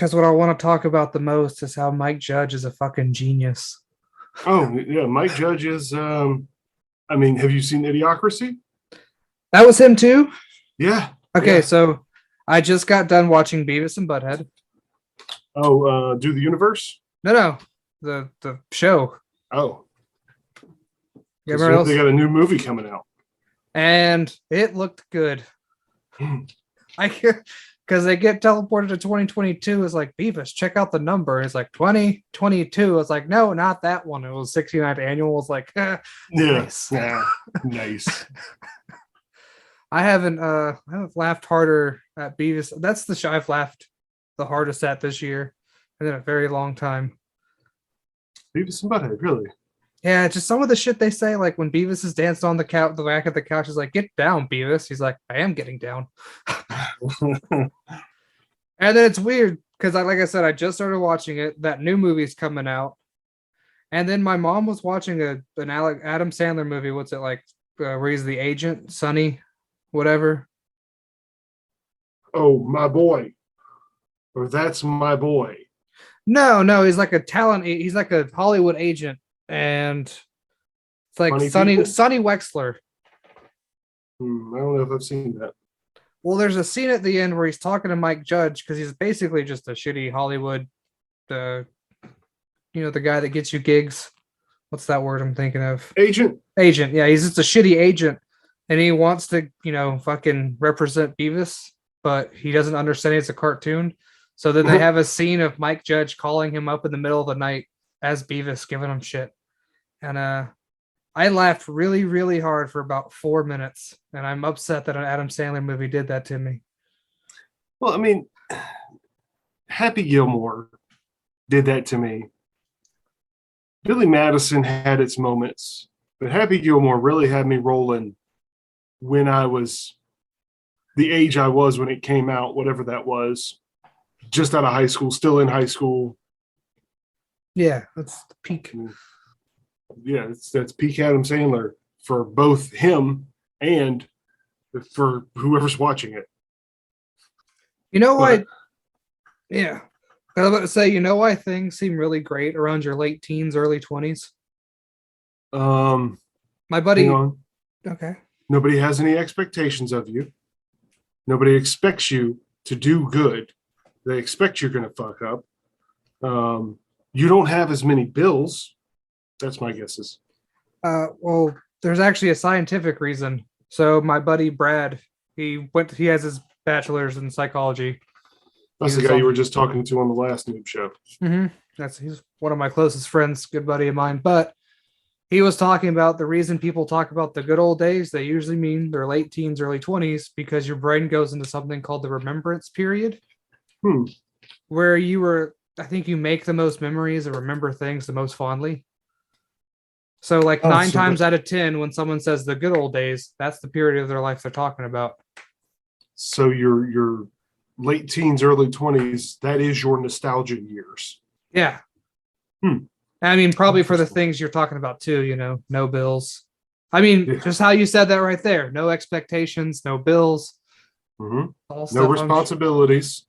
Because what I want to talk about the most is how Mike Judge is a fucking genius. Oh yeah, Mike Judge is. I mean, have you seen Idiocracy? That was him too? Yeah, Okay, yeah. so I just got done watching Beavis and Butthead. Oh, Do the Universe. No, the show. Oh, You because remember they else? got a new movie coming out. And it looked good. I because they get teleported to 2022. It's like Beavis, check out the number. It's like 2022. It's like, no, not that one. It was 69th annual. It's like, Yeah, nice. yeah, nice. I haven't laughed harder at Beavis. That's the show I've laughed the hardest at this year in a very long time. Beavis and Butthead, really. Yeah, just some of the shit they say, like when Beavis is dancing on the couch, the back of the couch is like, "Get down, Beavis." He's like, "I am getting down," and then it's weird because like I said, I just started watching it. That new movie's coming out, and then my mom was watching an Adam Sandler movie. What's it like? Where he's the agent, Sonny, whatever. Oh, my boy, or that's my boy. No, he's like a talent. He's like a Hollywood agent, and it's like Funny Sonny people. Sonny Wexler. I don't know if I've seen that. Well, there's a scene at the end where he's talking to Mike Judge because he's basically just a shitty Hollywood, the the guy that gets you gigs. What's that word I'm thinking of? Agent. Agent. Yeah, he's just a shitty agent, and he wants to fucking represent Beavis, but he doesn't understand it's a cartoon. So then they have a scene of Mike Judge calling him up in the middle of the night as Beavis, giving him shit, and I laughed really, really hard for about 4 minutes, and I'm upset that an Adam Sandler movie did that to me. Well, I mean, Happy Gilmore did that to me. Billy Madison had its moments, but Happy Gilmore really had me rolling when I was the age I was when it came out, whatever that was, just out of high school, still in high school. Yeah, that's the peak. Yeah, that's peak Adam Sandler for both him and for whoever's watching it. You know But why? Yeah. I was about to say, you know why things seem really great around your late teens, early 20s? um, My hang buddy, on. okay. Nobody has any expectations of you. Nobody expects you to do good. They expect you're going to fuck up. You don't have as many bills. That's my guesses. Well, there's actually a scientific reason. So my buddy Brad, he has his bachelor's in psychology. That's the guy you were just talking to on the last noob show. He's one of my closest friends, good buddy of mine. But he was talking about the reason people talk about the good old days, they usually mean their late teens, early 20s, because your brain goes into something called the remembrance period, where I think you make the most memories and remember things the most fondly. So like nine times out of 10, when someone says the good old days, that's the period of their life they're talking about. So your late teens, early 20s, that is your nostalgia years. Yeah. I mean, probably for the things you're talking about too, no bills. I mean, just how you said that right there. No expectations, no bills. No responsibilities.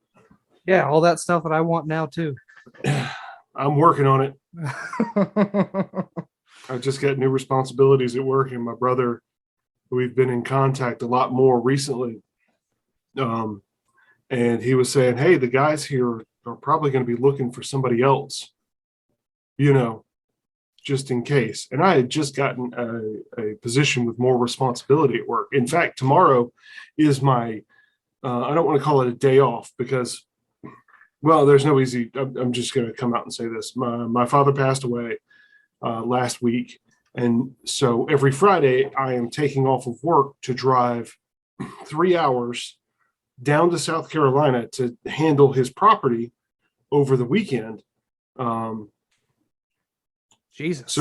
Yeah, all that stuff that I want now too. I'm working on it. I just got new responsibilities at work, and my brother, we've been in contact a lot more recently. And he was saying, hey, the guys here are probably going to be looking for somebody else, just in case. And I had just gotten a position with more responsibility at work. In fact, tomorrow is my, I don't want to call it a day off because, well, there's no easy, I'm just going to come out and say this. My father passed away last week. And so every Friday I am taking off of work to drive 3 hours down to South Carolina to handle his property over the weekend. Jesus.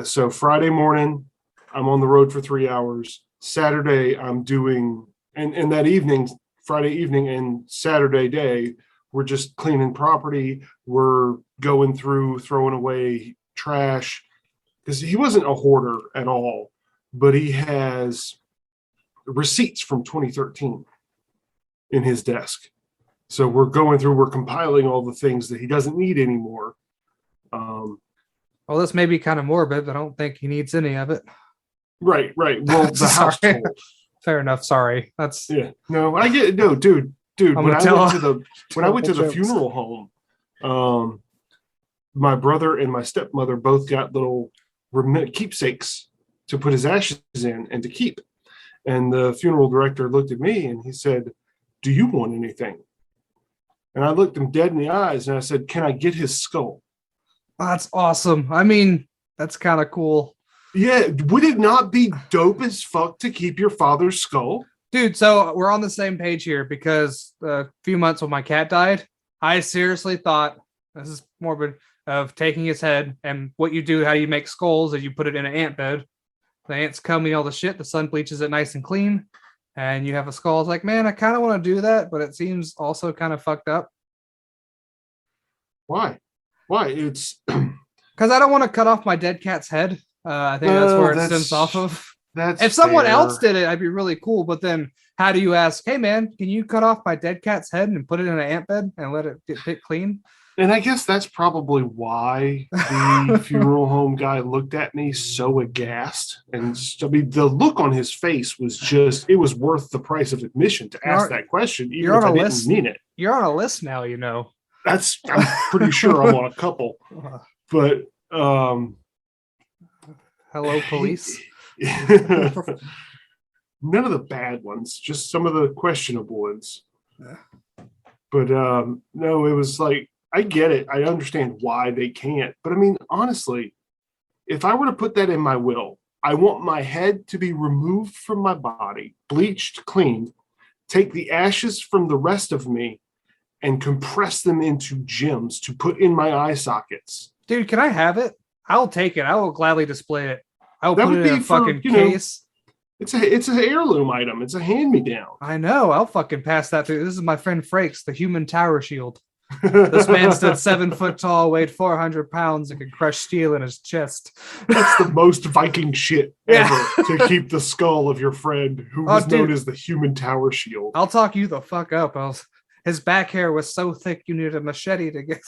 So Friday morning, I'm on the road for 3 hours. Saturday, I'm doing, and that evening, Friday evening and Saturday day, we're just cleaning property. We're going through, throwing away trash. Because he wasn't a hoarder at all, but he has receipts from 2013 in his desk. So we're compiling all the things that he doesn't need anymore. Well, this may be kind of morbid, but I don't think he needs any of it. Right. Well, the Sorry. household. Fair enough. Sorry. That's Yeah. No, I get it. No, dude. I'm When gonna I tell went to the jokes. funeral home, my brother and my stepmother both got little keepsakes to put his ashes in and to keep. And the funeral director looked at me and he said, "Do you want anything?" And I looked him dead in the eyes and I said, "Can I get his skull?" That's awesome. I mean, that's kind of cool. Yeah, would it not be dope as fuck to keep your father's skull? Dude, so we're on the same page here because a few months when my cat died, I seriously thought, this is morbid, of taking his head, and what you do, how you make skulls is you put it in an ant bed. The ants come eat all the shit, the sun bleaches it nice and clean, and you have a skull. It's like, man, I kind of want to do that, but it seems also kind of fucked up. Why? It's Because I don't want to cut off my dead cat's head. I think that's where it stems off of. That's if someone fair. else did it, I'd be really cool. But then, how do you ask? Hey, man, can you cut off my dead cat's head and put it in an ant bed and let it get picked clean? And I guess that's probably why the funeral home guy looked at me so aghast. And I mean, the look on his face was just—it was worth the price of admission to ask that question, even if I didn't mean it. You're on a list now, you know. I'm pretty sure I'm on a couple, but hello, police. None of the bad ones, just some of the questionable ones. Yeah. But no, it was like, I get it. I understand why they can't. But I mean, honestly, if I were to put that in my will, I want my head to be removed from my body, bleached, cleaned, take the ashes from the rest of me, and compress them into gems to put in my eye sockets. Dude, can I have it? I'll take it. I will gladly display it. I'll put it in a fucking case. It's an heirloom item. It's a hand-me-down. I know. I'll fucking pass that through. This is my friend Frakes, the human tower shield. This man stood 7 foot tall, weighed 400 pounds, and could crush steel in his chest. That's the most Viking shit ever, to keep the skull of your friend who was known as the human tower shield. I'll talk you the fuck up. His back hair was so thick you needed a machete to get.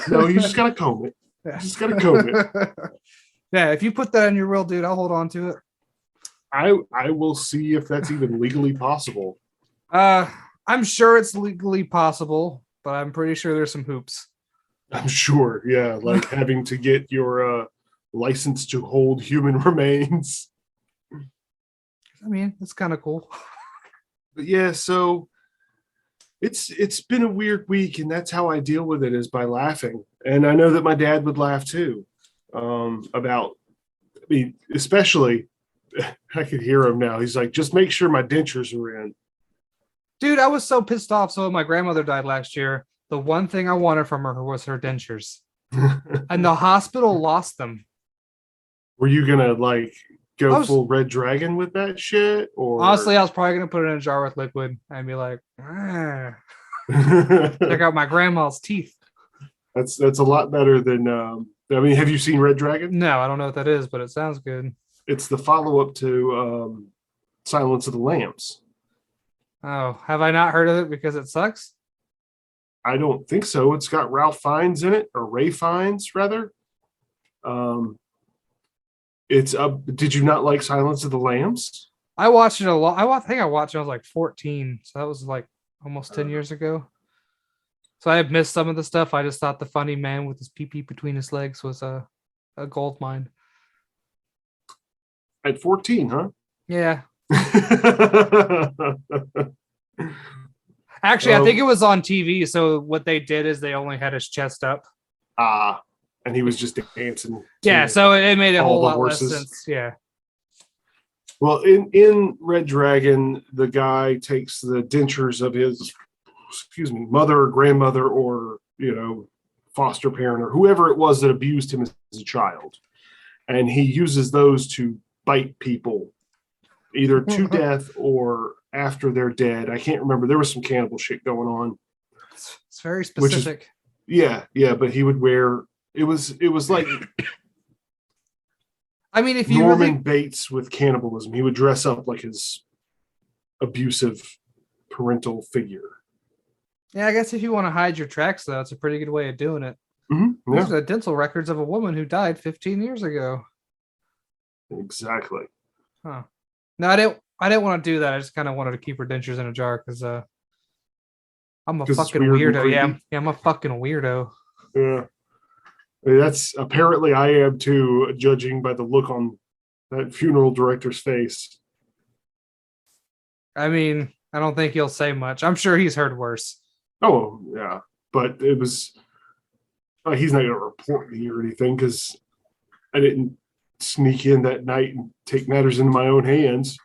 No, you just gotta comb it. You just gotta comb it. Yeah, if you put that in your will, dude, I'll hold on to it. I will see if that's even legally possible. I'm sure it's legally possible, but I'm pretty sure there's some hoops. I'm sure, yeah, like having to get your license to hold human remains. I mean, it's kind of cool. But yeah, so it's been a weird week, and that's how I deal with it, is by laughing. And I know that my dad would laugh too. Especially, I could hear him now. He's like, just make sure my dentures are in. Dude, I was so pissed off. So my grandmother died last year. The one thing I wanted from her was her dentures. And the hospital lost them. Were you going to go full Red Dragon with that shit? Or honestly, I was probably going to put it in a jar with liquid and be like, check out my grandma's teeth. That's a lot better than have you seen Red Dragon? No, I don't know what that is, but it sounds good. It's the follow-up to Silence of the Lambs. Oh, have I not heard of it because it sucks? I don't think so. It's got Ralph Fiennes in it, or Ray Fiennes rather. Did you not like Silence of the Lambs? I watched it a lot. I think I watched it when I was like 14, so that was like almost 10 years ago. So I had missed some of the stuff. I just thought the funny man with his pee-pee between his legs was a gold mine. At 14, huh? Yeah. Actually, I think it was on TV. So what they did is they only had his chest up. And he was just dancing. Yeah, so it made a whole lot less sense. Yeah. Well, in Red Dragon, the guy takes the dentures of his, mother or grandmother or, foster parent or whoever it was that abused him as a child. And he uses those to bite people either to death or after they're dead. I can't remember. There was some cannibal shit going on. It's very specific. Yeah, but he would wear, it was like I mean, if you Norman Bates with cannibalism, he would dress up like his abusive parental figure. Yeah, I guess if you want to hide your tracks, though, it's a pretty good way of doing it. Yeah, These are the dental records of a woman who died 15 years ago. exactly. Huh. No, I didn't want to do that. I just kind of wanted to keep her dentures in a jar because I'm a Because it's fucking weird and weirdo. creepy. Yeah, I'm a fucking weirdo. Yeah. That's apparently I am too, judging by the look on that funeral director's face. I mean, I don't think he'll say much. I'm sure he's heard worse. Oh, yeah. But it was, he's not going to report me or anything because I didn't sneak in that night and take matters into my own hands.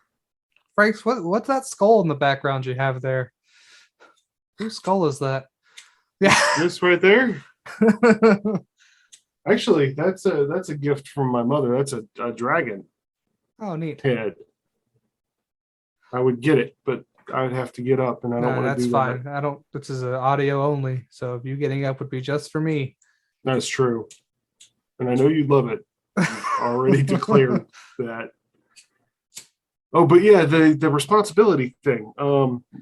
Frakes, what's that skull in the background you have there? Whose skull is that? Yeah. This right there. Actually, that's a gift from my mother. That's a dragon Oh, neat. head. I would get it, but I would have to get up, and I don't No, want that's to do fine. that. I don't. This is audio only, so you getting up would be just for me. That's true, and I know you love it. Already declared that. Oh, but yeah, the responsibility thing.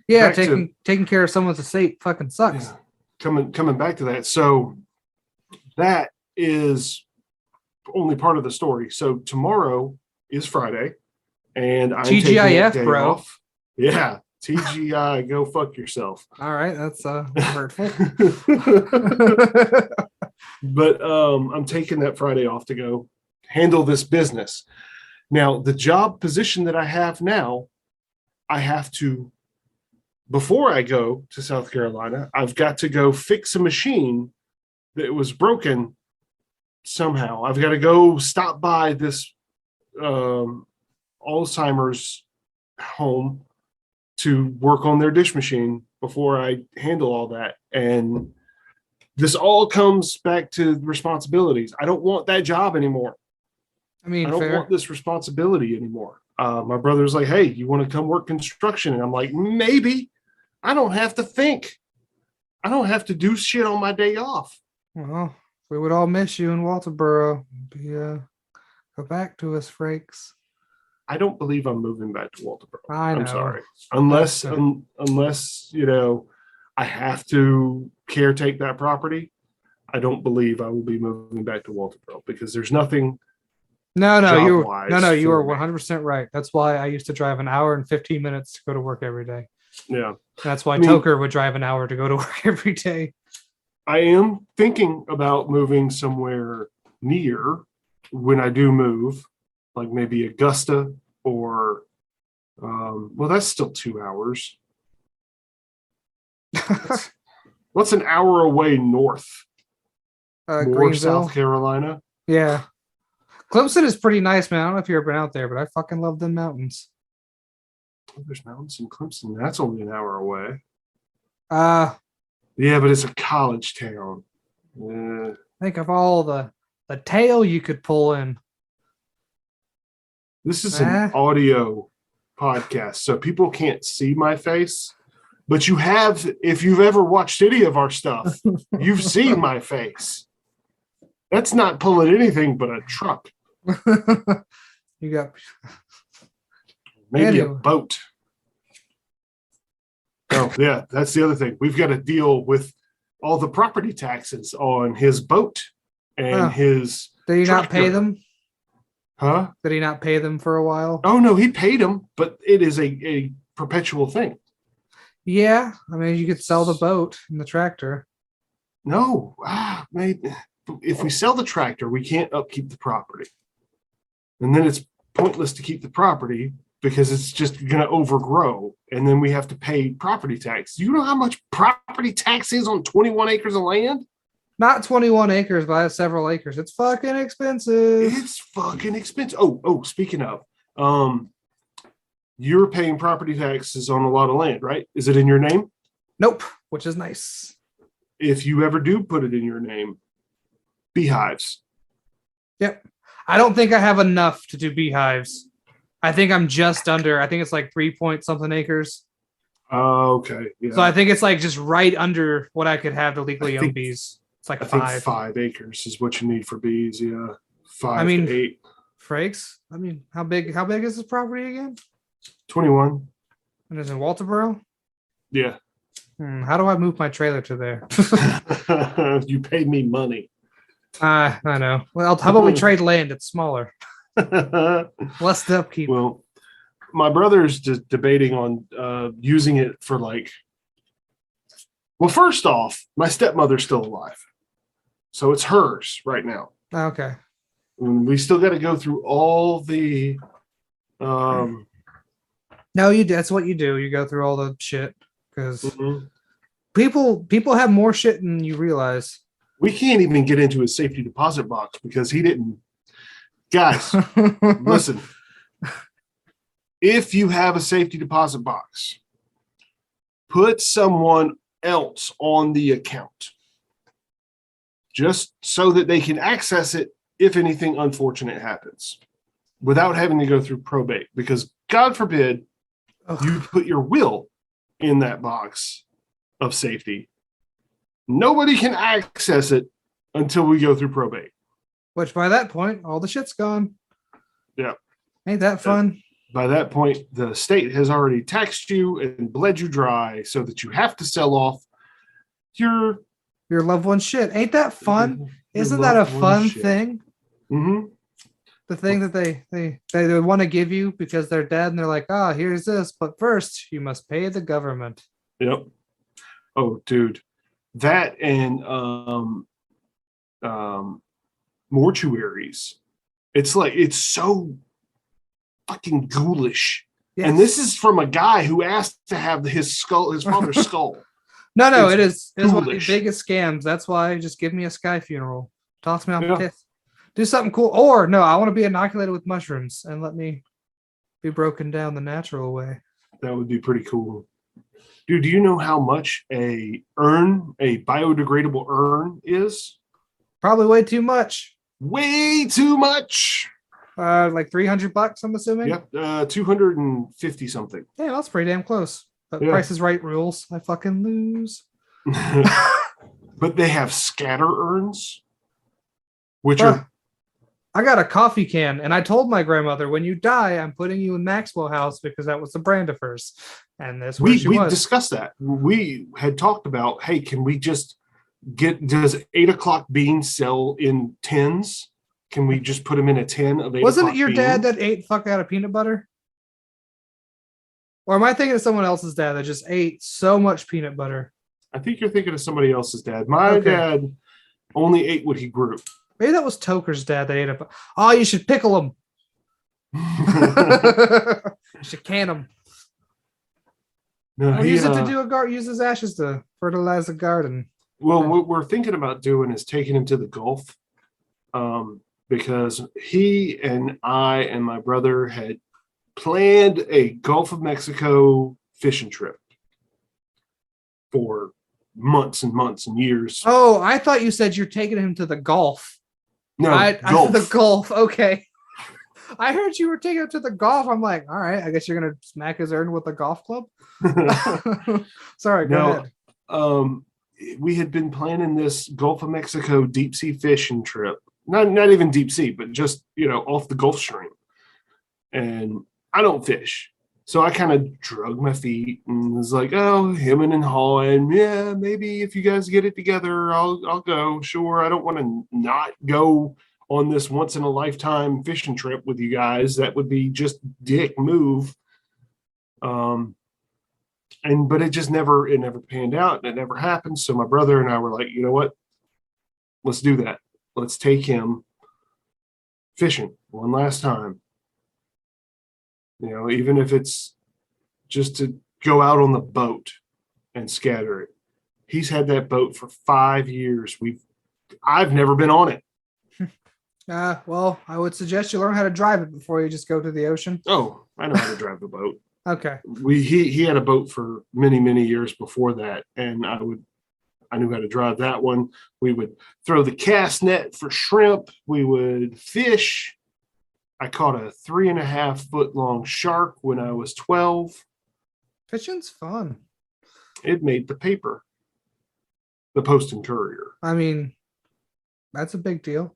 Yeah, back to- taking care of someone's estate fucking sucks. Yeah, coming back to that. So that is only part of the story. So tomorrow is Friday, and I'm taking that TGIF, day bro. off. Yeah, TGI, go fuck yourself. All right, that's hurtful. But I'm taking that Friday off to go handle this business. Now, the job position that I have now, I have to, before I go to South Carolina, I've got to go fix a machine that was broken somehow. I've got to go stop by this Alzheimer's home to work on their dish machine before I handle all that. And this all comes back to responsibilities. I don't want that job anymore. I mean, I don't fair. want this responsibility anymore. My brother's like, hey, you want to come work construction? And I'm like, maybe. I don't have to think. I don't have to do shit on my day off. Well, we would all miss you in Walterboro. Go back to us, Frakes. I don't believe I'm moving back to Walterboro. I know. I'm sorry. Unless I have to caretake that property, I don't believe I will be moving back to Walterboro because there's nothing. No, you job-wise you for are me. 100% right. That's why I used to drive an hour and 15 minutes to go to work every day. Yeah. That's why I mean- Toker would drive an hour to go to work every day. I am thinking about moving somewhere near when I do move, like maybe Augusta or, well, that's still 2 hours. What's an hour away north? More Greenville. South Carolina. Yeah. Clemson is pretty nice, man. I don't know if you've ever been out there, but I fucking love them mountains. Oh, there's mountains in Clemson. That's only an hour away. Yeah, but it's a college town. think of all the tail you could pull in. This is an audio podcast, so people can't see my face. But you have, if you've ever watched any of our stuff, you've seen my face. That's not pulling anything but a truck. You got Maybe a Anyway. boat. Oh, yeah, that's the other thing. We've got to deal with all the property taxes on his boat and his. Did he not pay tractor. them? Huh? Did he not pay them for a while? Oh, no, he paid them, but it is a perpetual thing. Yeah, I mean, you could sell the boat and the tractor. No, mate, if we sell the tractor, we can't upkeep the property. And then it's pointless to keep the property because it's just going to overgrow. And then we have to pay property tax. Do you know how much property tax is on 21 acres of land? Not 21 acres, but I have several acres. It's fucking expensive. It's fucking expensive. Oh, speaking of, you're paying property taxes on a lot of land, right? Is it in your name? Nope, which is nice. If you ever do put it in your name, beehives. Yep. I don't think I have enough to do beehives. I think I'm just under, I think it's like 3 point something acres. Okay. Yeah. So I think it's like just right under what I could have to legally I own think- bees. It's like I think 5. 5 acres is what you need for bees. Yeah. 5 I mean- to 8. Frakes? I mean, how big is this property again? 21. And it's in Walterboro? Yeah. How do I move my trailer to there? You paid me money. I know. Well, how about we trade land? It's smaller, less the upkeep. Well, my brother's debating on using it for like. Well, first off, my stepmother's still alive, so it's hers right now. Okay. And we still got to go through all the. No, that's what you do. You go through all the shit because people have more shit than you realize. We can't even get into his safety deposit box because he didn't. Guys, listen. If you have a safety deposit box, put someone else on the account just so that they can access it if anything unfortunate happens without having to go through probate. Because God forbid you put your will in that box of safety. Nobody can access it until we go through probate. Which by that point, all the shit's gone. Yeah. Ain't that fun? By that point, the state has already taxed you and bled you dry so that you have to sell off your loved one's shit. Ain't that fun? Isn't that a fun thing? Mm-hmm. The thing that they want to give you because they're dead and they're like, here's this, but first you must pay the government. Yep. Oh, dude. That and mortuaries. It's so fucking ghoulish. Yes. And this is from a guy who asked to have his father's skull. No, it's one of the biggest scams. That's why just give me a sky funeral. Toss me on the piss. Do something cool. Or no, I want to be inoculated with mushrooms and let me be broken down the natural way. That would be pretty cool. Dude, do you know how much a biodegradable urn is? Probably way too much. Way too much. Like $300, I'm assuming. Yep, 250 something. Yeah, that's pretty damn close. But Price is Right rules. I fucking lose. But they have scatter urns, which are. I got a coffee can, and I told my grandmother, when you die, I'm putting you in Maxwell House because that was the brand of hers. And that's where she was. We discussed that. We had talked about, hey, can we just does 8 o'clock beans sell in tins? Can we just put them in a tin of 8 Wasn't it your dad that ate fuck out of peanut butter? Or am I thinking of someone else's dad that just ate so much peanut butter? I think you're thinking of somebody else's dad. My dad only ate what he grew. Maybe that was Toker's dad that ate it. Oh, you should pickle them. You should can them. No, use it to do a garden. Use his ashes to fertilize the garden. Well, what we're thinking about doing is taking him to the Gulf, because he and I and my brother had planned a Gulf of Mexico fishing trip for months and months and years. Oh, I thought you said you're taking him to the Gulf. No, Gulf. The Gulf. Okay. I heard you were taking him to the golf. I'm like, all right, I guess you're gonna smack his urn with a golf club. Sorry, go ahead. We had been planning this Gulf of Mexico deep sea fishing trip. Not even deep sea, but just off the Gulf Stream. And I don't fish. So I kind of drug my feet and was like, oh, hemming and hawing. Yeah, maybe if you guys get it together, I'll go. Sure. I don't want to not go on this once in a lifetime fishing trip with you guys. That would be just dick move. But it never panned out and it never happened. So my brother and I were like, you know what? Let's do that. Let's take him fishing one last time. Even if it's just to go out on the boat and scatter it. He's had that boat for 5 years. I've never been on it. Well, I would suggest you learn how to drive it before you just go to the ocean. Oh, I know how to drive the boat. Okay. He had a boat for many, many years before that, and I knew how to drive that one. We would throw the cast net for shrimp. We would fish. I caught a 3.5 foot long shark when I was 12. Fishing's fun. It made the paper. The Post and Courier. I mean, that's a big deal.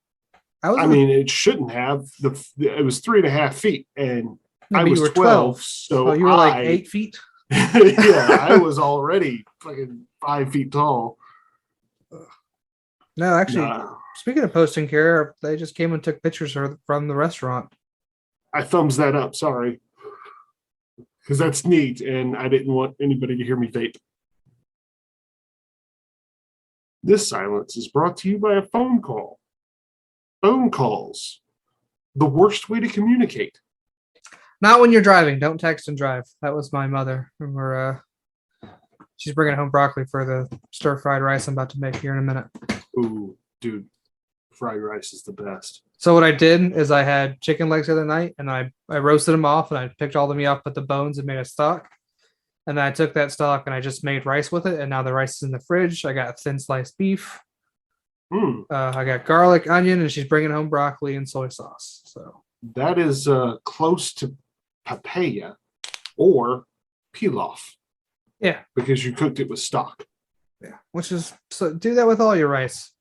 It shouldn't have. It was 3.5 feet, and I was 12. So you were like 8 feet. Yeah, I was already fucking 5 feet tall. No, actually, Nah, speaking of posting care, they just came and took pictures from the restaurant. I thumbs that up. Sorry, because that's neat, and I didn't want anybody to hear me vape. This silence is brought to you by a phone call. Phone calls, the worst way to communicate. Not when you're driving. Don't text and drive. That was my mother. She's bringing home broccoli for the stir fried rice I'm about to make here in a minute. Ooh, dude, fried rice is the best. So what I did is I had chicken legs the other night, and I roasted them off, and I picked all the meat off, put the bones, and made a stock. And then I took that stock and I just made rice with it, and now the rice is in the fridge. I got thin sliced beef. I got garlic, onion, and she's bringing home broccoli and soy sauce. So That is close to papaya or pilaf. Yeah. Because you cooked it with stock. Yeah. Which is, so do that with all your rice.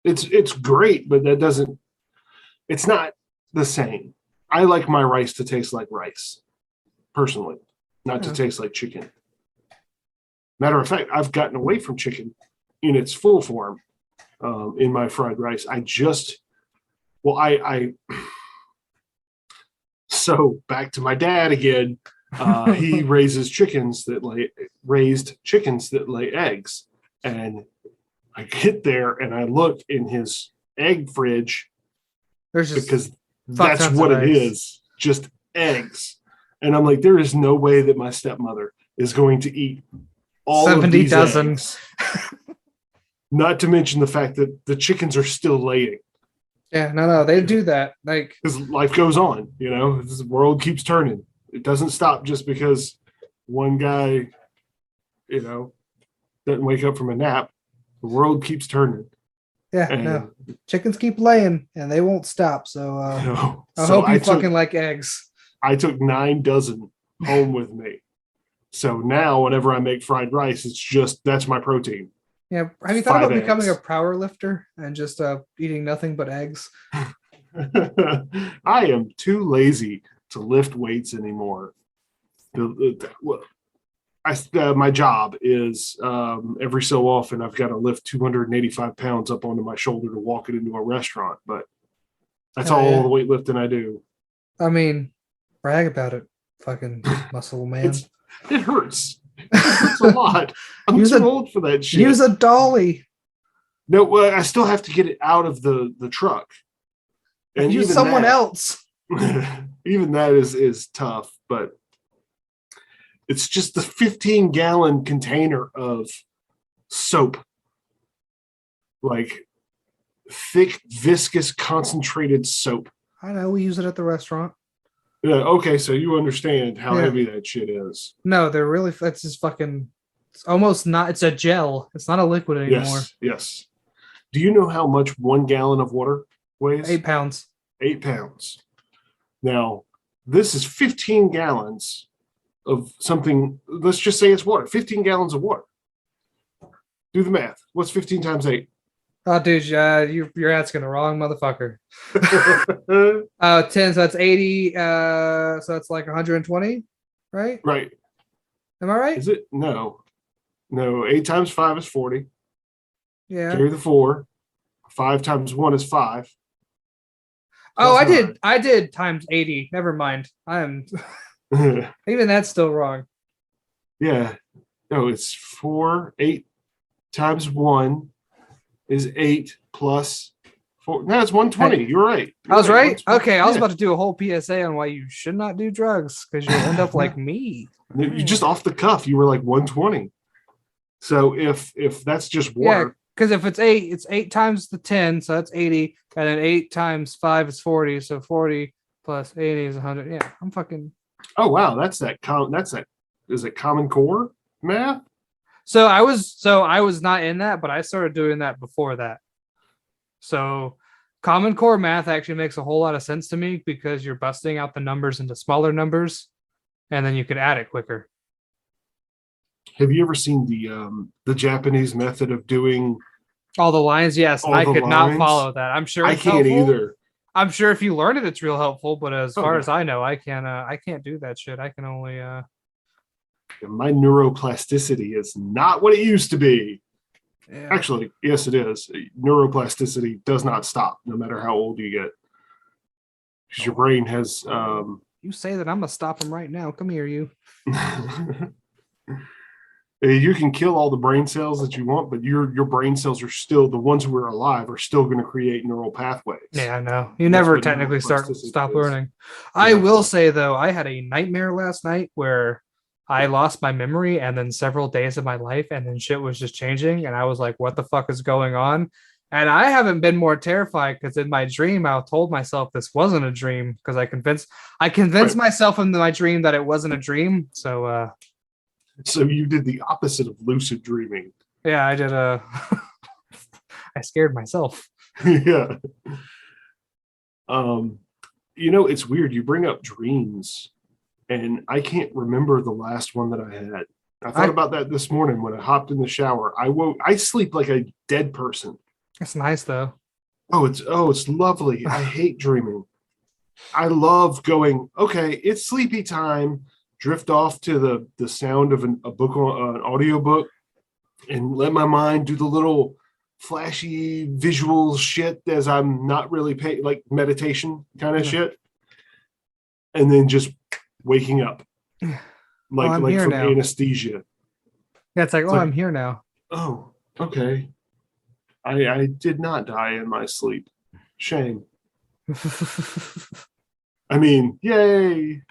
It's great, but it's not the same. I like my rice to taste like rice, personally, not to taste like chicken. Matter of fact, I've gotten away from chicken in its full form in my fried rice. So back to my dad again. He raised chickens that lay eggs, and I get there and I look in his egg fridge because that's what it is, just eggs. And I'm like, there is no way that my stepmother is going to eat all 70 of these dozen eggs. Not to mention the fact that the chickens are still laying. Yeah, no, they do that. Like, because life goes on, the world keeps turning. It doesn't stop just because one guy, doesn't wake up from a nap. The world keeps turning. Yeah, no. Chickens keep laying and they won't stop. So I hope you fucking like eggs. I took 9 dozen home with me. So now whenever I make fried rice, that's my protein. Yeah. Have you thought about becoming a power lifter and just eating nothing but eggs? I am too lazy to lift weights anymore. My job is every so often I've got to lift 285 pounds up onto my shoulder to walk it into a restaurant, but that's all the weightlifting I do. I mean, brag about it, fucking muscle man. It hurts. It hurts a lot. I'm too old for that shit. Use a dolly. No, I still have to get it out of the truck. And use someone else. Even that is tough, but it's just the 15-gallon container of soap. Like thick, viscous, concentrated soap. I know, we use it at the restaurant. Yeah, okay, so you understand how heavy that shit is. No, they're really, that's just fucking, it's almost not, it's a gel. It's not a liquid anymore. Yes. Do you know how much 1 gallon of water weighs? 8 pounds. 8 pounds. Now, this is 15 gallons of something. Let's just say it's water. 15 gallons of water. Do the math. What's 15 times 8? Oh, dude, you're asking the wrong motherfucker. 10, so that's 80. So that's like 120, right? Right. Am I right? Is it? No. 8 times 5 is 40. Yeah. Carry the 4. 5 times 1 is 5. Oh, I did times 80. Never mind. I'm even that's still wrong. Yeah. No, it's 4. 8 times 1 is 8 plus 4. No, it's 120. Hey, you're right. I was right. Okay, I was about to do a whole PSA on why you should not do drugs because you'll end up like me. You just off the cuff, you were like 120. So if that's just water. Because if it's 8, it's 8 times the 10, so that's 80, and then 8 times 5 is 40, so 40 plus 80 is 100. Yeah, I'm fucking. Oh wow, that's that. Is it Common Core math? So I was not in that, but I started doing that before that. So Common Core math actually makes a whole lot of sense to me because you're busting out the numbers into smaller numbers, and then you could add it quicker. Have you ever seen the Japanese method of doing all the lines? Yes, I could not follow that. I'm sure I can't either. I'm sure if you learn it's real helpful, but as far as I know, I can't do that shit. I can only And my neuroplasticity is not what it used to be. Yeah. Actually, yes, it is. Neuroplasticity does not stop no matter how old you get. Because your brain has You say that, I'm gonna stop him right now. Come here, you. you can kill all the brain cells that you want, but your brain cells are still, the ones who are alive are still going to create neural pathways. Yeah, I know. You never technically stop learning. I will say though, I had a nightmare last night where I lost my memory and then several days of my life, and then shit was just changing, and I was like, what the fuck is going on? And I haven't been more terrified because in my dream I told myself this wasn't a dream, because I convinced myself in my dream that it wasn't a dream. So so you did the opposite of lucid dreaming. yeah, I did I scared myself. Yeah. It's weird. You bring up dreams, and I can't remember the last one that I had. I thought about that this morning when I hopped in the shower. I sleep like a dead person. It's nice though. It's lovely. I hate dreaming. I love going, okay, it's sleepy time, drift off to the sound of an audio book, and let my mind do the little flashy visual shit as I'm not really paying, like meditation kind of shit. And then just waking up like from now. Anesthesia. Yeah, it's like, I'm here now. Oh, okay. I did not die in my sleep. Shame. I mean, yay.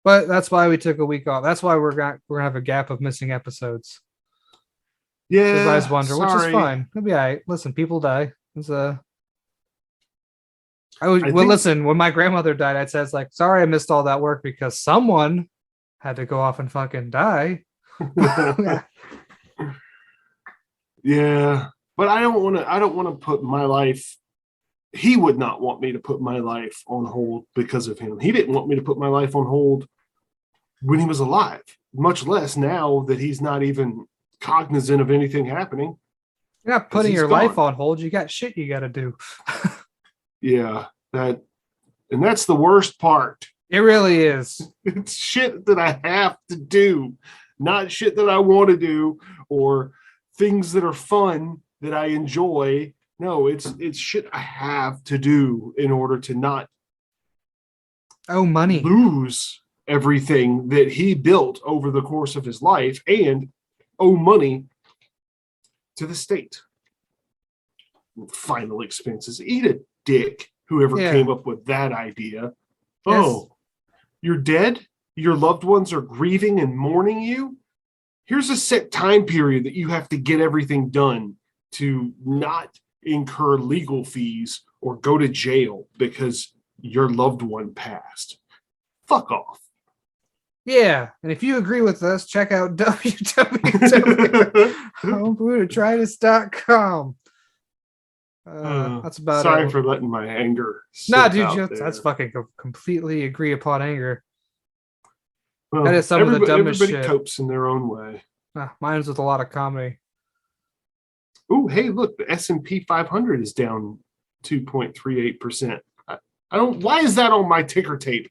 But that's why we took a week off. That's why we're gonna have a gap of missing episodes. Yeah, everybody's wondering, which is fine. It'll be all right. Listen, people die. It's listen, when my grandmother died, I said, it's like, sorry I missed all that work because someone had to go off and fucking die. Yeah, but I don't want to put my life. He would not want me to put my life on hold because of him. He didn't want me to put my life on hold when he was alive, much less now that he's not even cognizant of anything happening. You're not putting your life on hold. You got shit you got to do. Yeah, that's the worst part. It really is. It's shit that I have to do, not shit that I want to do or things that are fun that I enjoy. No, it's shit I have to do in order to not money lose everything that he built over the course of his life and owe money to the state. Final expenses. Eat a dick, whoever came up with that idea. Yes. Oh, you're dead? Your loved ones are grieving and mourning you? Here's a set time period that you have to get everything done to not incur legal fees or go to jail because your loved one passed. Fuck off. Yeah, and if you agree with us, check out www.homebrewitis.com. That's about it. Sorry for letting my anger. Nah, dude, that's fucking completely agree upon anger. Well, that is some of the dumbest shit. Everybody copes in their own way. Mine's with a lot of comedy. Oh, hey, look, the S&P 500 is down 2.38%. I don't. Why is that on my ticker tape?